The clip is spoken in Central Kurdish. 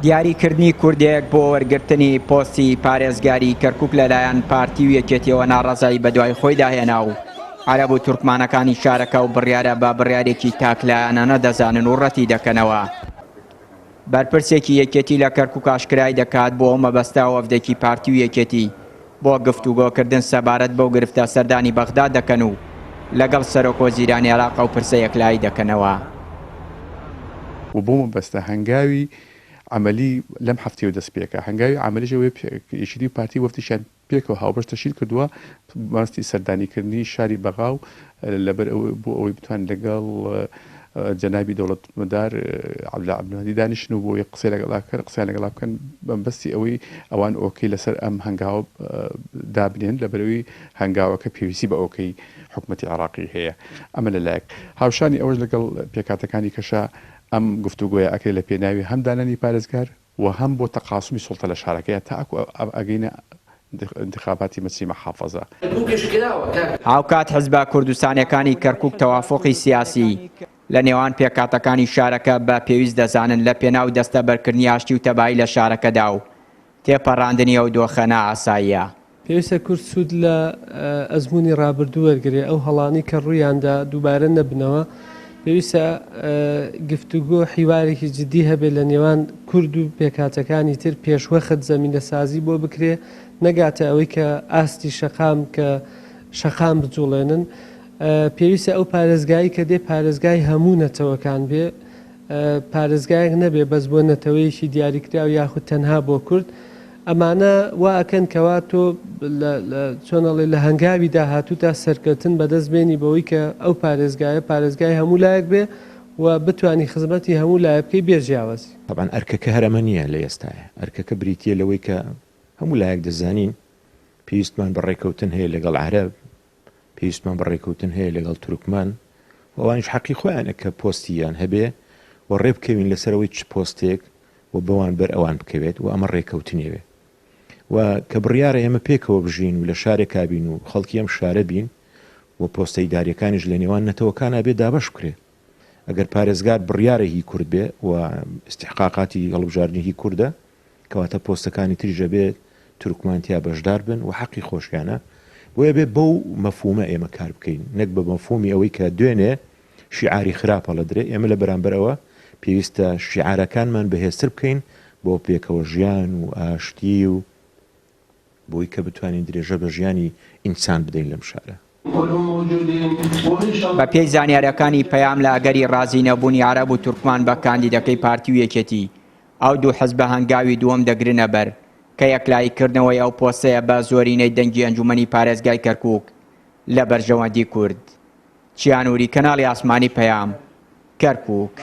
دیاریکردنی کوردێک بۆ وەرگرتنی پۆستی پارێزگاری کەرکووک لەلایەن پارتی و یەکێتیەوە ناڕەزایی بەدوای خۆی داهێنا و عەرەب و تورکمانەکانی شارەکە و بڕیارە بە بڕیارێکی تاکلایەنە نەدەزانن و ڕەتی دەکەنەوە. بەرپرسێکی یەکێتی لە کەرکووک ئاشکرای دەکات بۆ مەبەستە وەفدێکی پارتی و یەکێتی بۆ گفتوگۆکردن سەبارەت بەو گرفتە سەردانی بەغداد دەکەن و لەگەڵ سەرۆک وەزیرانی عێراق و پرسە یەکلایی دەکەنەوە. و بۆ مەبەستە هەنگاوی عملی لەم هەفتەیە دەست پێکە هەنگاوی عملیشەوەی یەکێتی پارتی وەفتیشیان پێکەوە هاوبەش تەشکیل کردووە ماستی سەردانیکردنی شاری بەغاو لەبەر بۆ ئەوەی بتوان لەگەڵ جەنابی دەوڵەتمەدار عەبدولهادی دانیشن و بۆ قسەیان لەگەڵا بکەن بەستی ئەوەی ئەوان ئۆکەی لەسەر ئەم هەنگاوە دابنێن لەبەرەوەی هەنگاوەکە پێویستی بە ئۆکەی حکوومەتی عێراقی هەیە. ئەمە لەلایەک هاوشانی ئەوەش لەگەڵ پێکاتەکانی کەشە ئەم گفتوگۆیە ئەکرێت لە پێناوی هەم دانانی پارێزگار و هەم بۆ تەقاسمی سوڵتە لە شارەکەیە تا ئەگەینە انتخاباتی مەچی مەحافەزە. هاوکات حزبە کوردستانیەکانی کەرکووک تەوافقی سیاسی لە نێوان پێکاتەکانی شارەکە بە پێویست دەزانن لە پێناو دەستە بەرکردنی ئاشتی و تەبایی لە شارەکەدا و تێپەڕاندنی ئەو دۆخەنە ئاساییە. پێویستە کورد سوود لە ئەزمموی ڕابردوو وەرگێ ئەو هەڵانی کە ڕوویاندا دووبارە نەبنەوە پێویستە گفتوگۆ حیوارێکی جدی هەبێت لە نێوان کورد و پێکاتەکانی تر پێشوەخت زەمینە سازی بۆ بکرێ نەگاتە ئەوەی کە ئاستی شەقام کە شەقام بجوڵێنن. پێویستە ئەو پارێزگایی کە دێ پارێزگای هەموو نەتەوەکان بێ پارێزگایەک نەبێ بەس بۆ نەتەوەیەکی دیاریکرا و یاخود تەنها بۆ کورد. ئەمانە وا ئەکەن کەوا تۆ چۆنەڵێ لە هەنگاوی داهاتوو تا سەرکەوتن بەدەست بێنی بەوەی کە ئەو پارێزگای هەموو لایەک بێ و بتوانی خزمەتی هەموو لایە بکەی بێژیاوازی. طبعاً ئەرکەکە هەرەمە نییە لە ئێستاە ئەرکەکە بریتە لەوەی کە هەموو لایەک دەزانین پێویستمان بەڕێکەوتن هەیە لەگەڵ عەرەب پێویستمان بەڕێکەوتن هەیە لەگەڵ تورکمان ئەوانش حەقی خۆیانە کە پۆستیان هەبێ و ڕێ بکەوین لەسەرەوەی چ پۆستێک و بەوان بەر ئەوان بکەوێت و ئەمە ڕێکەوتنێوێ و کە بڕیارە ئێمە پێکەوە بژین و لە شارێکا بین و خەڵکی ئەم شارە بین و پۆستە ئیداریەکانیش لە نێوان نەتەوەکانە بێ دابەش بکرێ. ئەگەر پارێزگار بڕیارە هی کورد بێ و استحقاقاتی هەڵبژاردننی هی کووردە کەواتە پۆستەکانی تریژە بێت تورکمانتیا بەشدار بن و حەقی خۆشیانە بۆیە بێ بەو مەفهومە ئێمە کار بکەین نەک بە مەفهومی ئەوەی کە دوێنێ شیعاری خراپە لە درێ ئێمە لە بەرامبەرەوە پێویستە شیعارەکانمان بەهێزتر بکەین بۆ پێکەوە ژیان و ئاشتی و بۆی کە بتوانین درێژە بە ژیانی ئینسان بدەین لەم شارە. بە پێی زانیاریەکانی پەیام لە ئەگەری ڕازی نەبوونی عەرەب و تورکمان بە کاندیدەکەی پارتی و یەکێتی ئەو دوو حزبە هەنگاوی دووەم دەگرنە بەر کە یەکلاییکردنەوەی ئەو پۆستەیە بە زۆرینەی دەنگی ئەنجومەنی پارێزگای کەرکووک لە بەرژەوەندی کورد. چیانووری کەناڵی ئاسمانی پەیام کەرکووک.